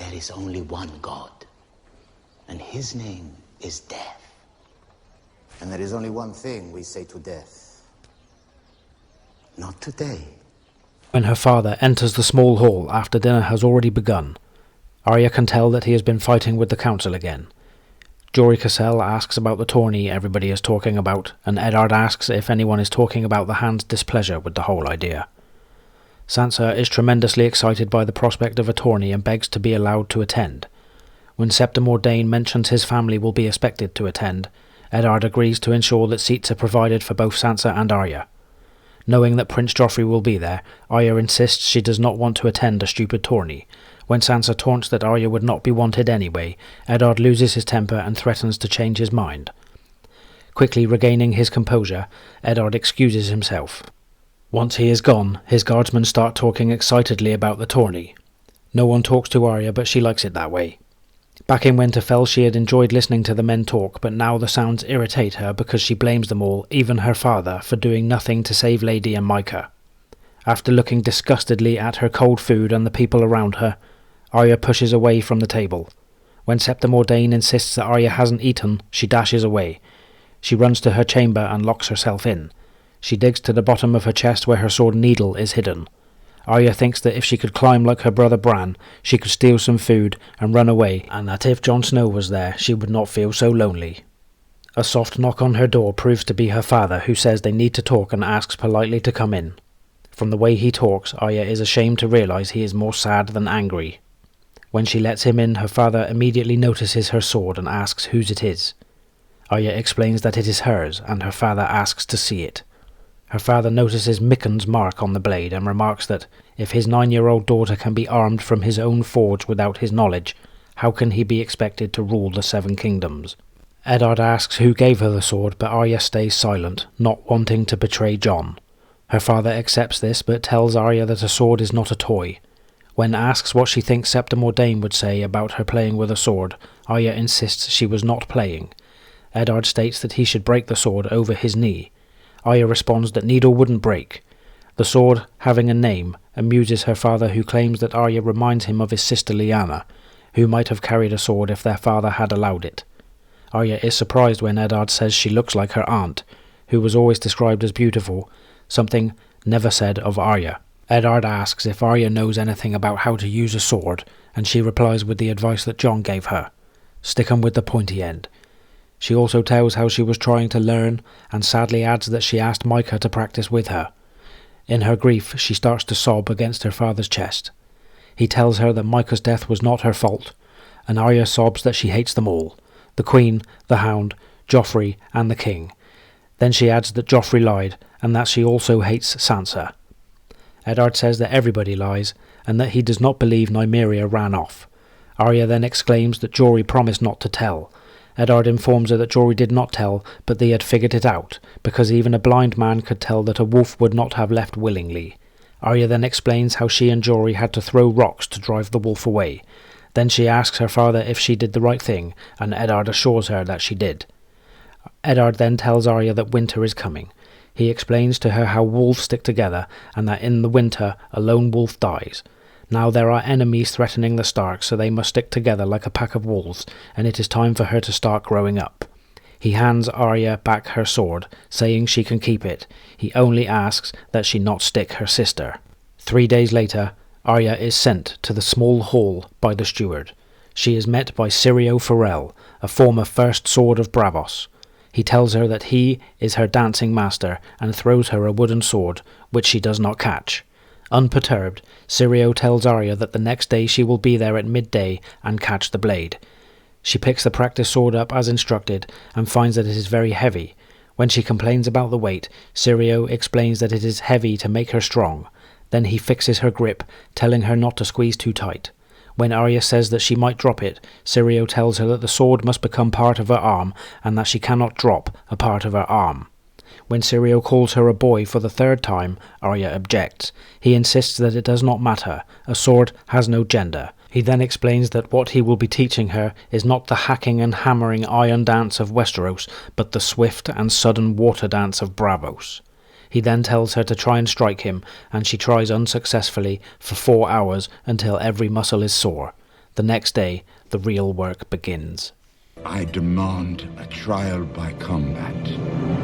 there is only one God, and his name is death. And there is only one thing we say to death. Not today. When her father enters the small hall after dinner has already begun, Arya can tell that he has been fighting with the council again. Jory Cassell asks about the tourney everybody is talking about, and Eddard asks if anyone is talking about the Hand's displeasure with the whole idea. Sansa is tremendously excited by the prospect of a tourney and begs to be allowed to attend. When Septim Ordain mentions his family will be expected to attend, Eddard agrees to ensure that seats are provided for both Sansa and Arya. Knowing that Prince Joffrey will be there, Arya insists she does not want to attend a stupid tourney. When Sansa taunts that Arya would not be wanted anyway, Eddard loses his temper and threatens to change his mind. Quickly regaining his composure, Eddard excuses himself. Once he is gone, his guardsmen start talking excitedly about the tourney. No one talks to Arya, but she likes it that way. Back in Winterfell she had enjoyed listening to the men talk, but now the sounds irritate her because she blames them all, even her father, for doing nothing to save Lady and Micah. After looking disgustedly at her cold food and the people around her, Arya pushes away from the table. When Septim Ordain insists that Arya hasn't eaten, she dashes away. She runs to her chamber and locks herself in. She digs to the bottom of her chest where her sword needle is hidden. Arya thinks that if she could climb like her brother Bran, she could steal some food and run away, and that if Jon Snow was there, she would not feel so lonely. A soft knock on her door proves to be her father, who says they need to talk and asks politely to come in. From the way he talks, Arya is ashamed to realise he is more sad than angry. When she lets him in, her father immediately notices her sword and asks whose it is. Arya explains that it is hers, and her father asks to see it. Her father notices Mickon's mark on the blade and remarks that if his 9-year-old daughter can be armed from his own forge without his knowledge, how can he be expected to rule the 7 kingdoms? Eddard asks who gave her the sword, but Arya stays silent, not wanting to betray Jon. Her father accepts this, but tells Arya that a sword is not a toy. When asked what she thinks Septim Ordain would say about her playing with a sword, Arya insists she was not playing. Eddard states that he should break the sword over his knee. Arya responds that needle wouldn't break. The sword, having a name, amuses her father, who claims that Arya reminds him of his sister Lyanna, who might have carried a sword if their father had allowed it. Arya is surprised when Eddard says she looks like her aunt, who was always described as beautiful, something never said of Arya. Eddard asks if Arya knows anything about how to use a sword, and she replies with the advice that Jon gave her. Stick 'em with the pointy end. She also tells how she was trying to learn, and sadly adds that she asked Micah to practice with her. In her grief, she starts to sob against her father's chest. He tells her that Micah's death was not her fault, and Arya sobs that she hates them all, the Queen, the Hound, Joffrey, and the King. Then she adds that Joffrey lied, and that she also hates Sansa. Eddard says that everybody lies, and that he does not believe Nymeria ran off. Arya then exclaims that Jory promised not to tell. Eddard informs her that Jory did not tell, but they had figured it out, because even a blind man could tell that a wolf would not have left willingly. Arya then explains how she and Jory had to throw rocks to drive the wolf away. Then she asks her father if she did the right thing, and Eddard assures her that she did. Eddard then tells Arya that winter is coming. He explains to her how wolves stick together, and that in the winter a lone wolf dies. Now there are enemies threatening the Starks, so they must stick together like a pack of wolves, and it is time for her to start growing up. He hands Arya back her sword, saying she can keep it. He only asks that she not stick her sister. 3 days later, Arya is sent to the small hall by the steward. She is met by Syrio Forel, a former First Sword of Braavos. He tells her that he is her dancing master and throws her a wooden sword, which she does not catch. Unperturbed, Syrio tells Arya that the next day she will be there at midday and catch the blade. She picks the practice sword up as instructed and finds that it is very heavy. When she complains about the weight, Syrio explains that it is heavy to make her strong. Then he fixes her grip, telling her not to squeeze too tight. When Arya says that she might drop it, Syrio tells her that the sword must become part of her arm and that she cannot drop a part of her arm. When Syrio calls her a boy for the 3rd time, Arya objects. He insists that it does not matter. A sword has no gender. He then explains that what he will be teaching her is not the hacking and hammering iron dance of Westeros, but the swift and sudden water dance of Braavos. He then tells her to try and strike him, and she tries unsuccessfully for 4 hours until every muscle is sore. The next day, the real work begins. I demand a trial by combat.